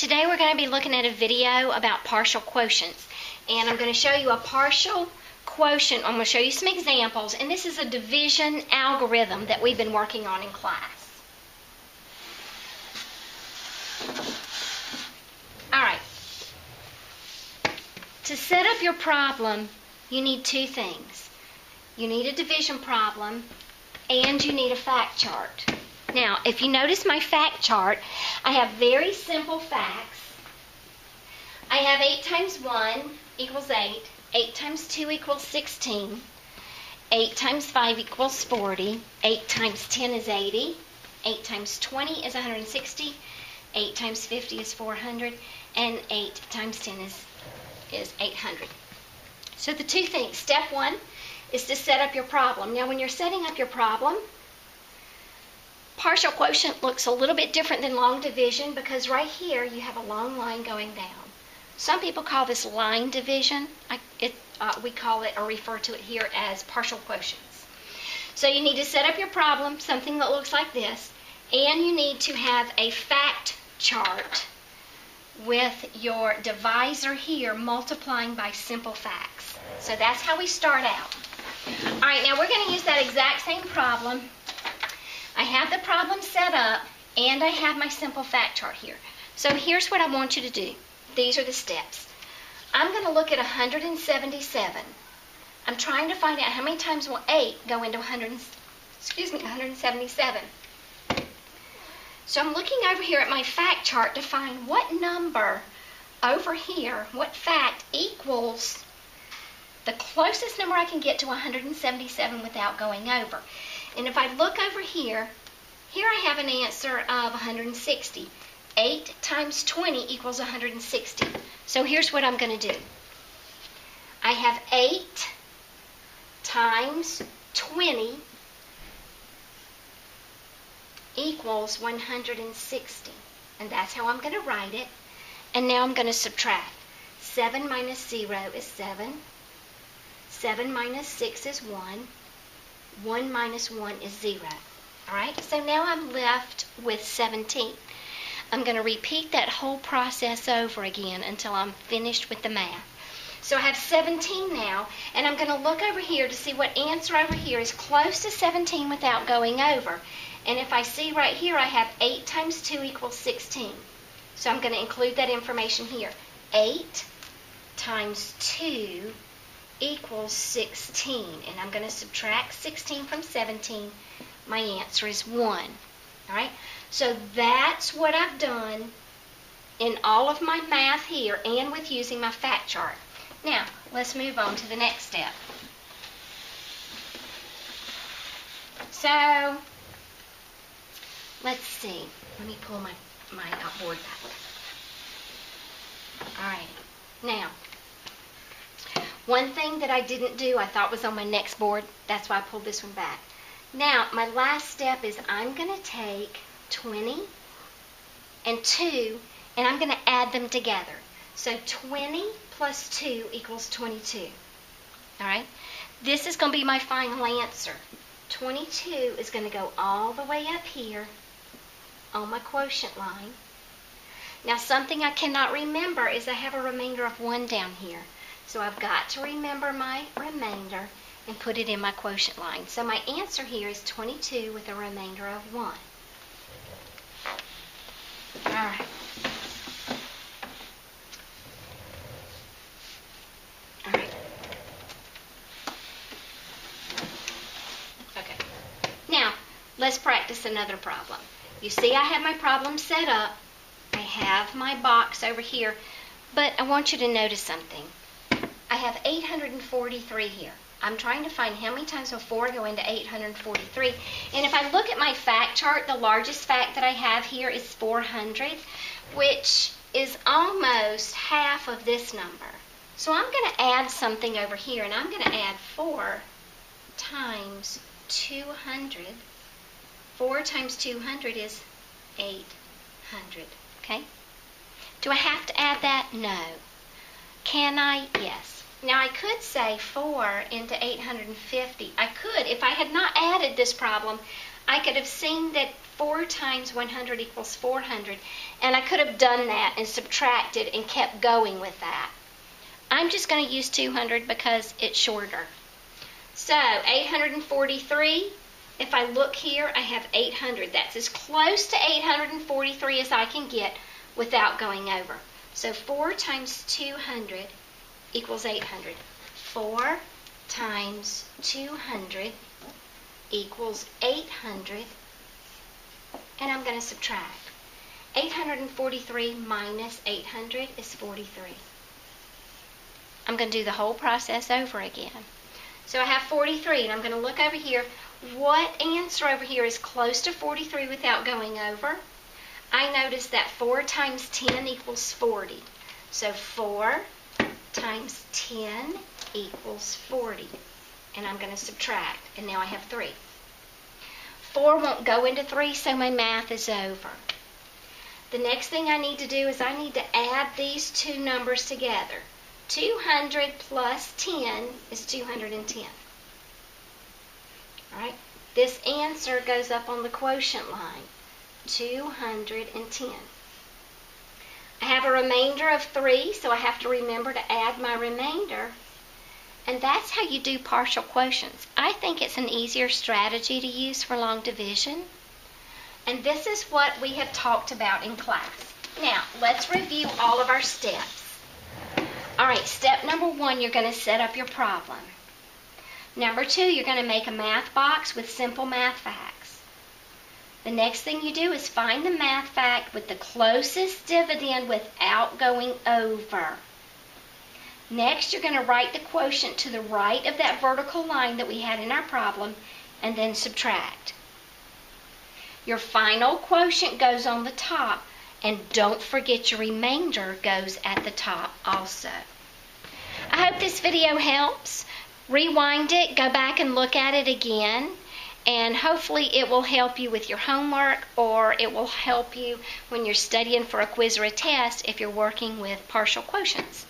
Today we're going to be looking at a video about partial quotients, and I'm going to show you a partial quotient. I'm going to show you some examples, and this is a division algorithm that we've been working on in class. Alright, to set up your problem you need two things. You need a division problem and you need a fact chart. Now, if you notice my fact chart, I have very simple facts. I have 8 times 1 equals 8, 8 times 2 equals 16, 8 times 5 equals 40, 8 times 10 is 80, 8 times 20 is 160, 8 times 50 is 400, and 8 times 10 is 800. So the two things. Step 1 is to set up your problem. Now, when you're setting up your problem, partial quotient looks a little bit different than long division because right here you have a long line going down. Some people call this line division. We call it or refer to it here as partial quotients. So you need to set up your problem, something that looks like this, and you need to have a fact chart with your divisor here multiplying by simple facts. So that's how we start out. Alright, now we're going to use that exact same problem. I have the problem set up and I have my simple fact chart here. So here's what I want you to do. These are the steps. I'm going to look at 177. I'm trying to find out how many times will 8 go into 177. So I'm looking over here at my fact chart to find what number over here, what fact equals the closest number I can get to 177 without going over. And if I look over here, I have an answer of 160. 8 times 20 equals 160. So here's what I'm going to do. I have 8 times 20 equals 160. And that's how I'm going to write it. And now I'm going to subtract. 7 minus 0 is 7. 7 minus 6 is 1. 1 minus 1 is 0. Alright, so now I'm left with 17. I'm going to repeat that whole process over again until I'm finished with the math. So I have 17 now, and I'm going to look over here to see what answer over here is close to 17 without going over. And if I see right here, I have 8 times 2 equals 16. So I'm going to include that information here. 8 times 2 equals 16. And I'm going to subtract 16 from 17. My answer is 1. All right? So that's what I've done in all of my math here and with using my fact chart. Now, let's move on to the next step. So, let's see. Let me pull my board back. Alright. Now, one thing that I didn't do, I thought was on my next board. That's why I pulled this one back. Now, my last step is I'm going to take 20 and 2, and I'm going to add them together. So 20 plus 2 equals 22. Alright? This is going to be my final answer. 22 is going to go all the way up here on my quotient line. Now, something I cannot remember is I have a remainder of 1 down here. So I've got to remember my remainder and put it in my quotient line. So my answer here is 22 with a remainder of 1. Alright. Alright. Okay. Now, let's practice another problem. You see I have my problem set up. I have my box over here. But I want you to notice something. I have 843 here. I'm trying to find how many times will 4 go into 843. And if I look at my fact chart, the largest fact that I have here is 400, which is almost half of this number. So I'm going to add something over here, and I'm going to add 4 times 200. 4 times 200 is 800. Okay? Do I have to add that? No. Can I? Yes. Now, I could say 4 into 850. I could. If I had not added this problem, I could have seen that 4 times 100 equals 400. And I could have done that and subtracted and kept going with that. I'm just going to use 200 because it's shorter. So 843, if I look here, I have 800. That's as close to 843 as I can get without going over. So 4 times 200 equals 800. 4 times 200 equals 800. And I'm going to subtract. 843 minus 800 is 43. I'm going to do the whole process over again. So I have 43, and I'm going to look over here. What answer over here is close to 43 without going over? I notice that 4 times 10 equals 40. So 4 times 10 equals 40. And I'm going to subtract, and now I have 3. 4 won't go into 3, so my math is over. The next thing I need to do is I need to add these two numbers together. 200 plus 10 is 210. All right? This answer goes up on the quotient line. 210. I have a remainder of 3, so I have to remember to add my remainder. And that's how you do partial quotients. I think it's an easier strategy to use for long division. And this is what we have talked about in class. Now, let's review all of our steps. All right, step number 1, you're going to set up your problem. Number 2, you're going to make a math box with simple math facts. The next thing you do is find the math fact with the closest dividend without going over. Next, you're going to write the quotient to the right of that vertical line that we had in our problem, and then subtract. Your final quotient goes on the top, and don't forget your remainder goes at the top also. I hope this video helps. Rewind it, go back and look at it again, and hopefully it will help you with your homework, or it will help you when you're studying for a quiz or a test if you're working with partial quotients.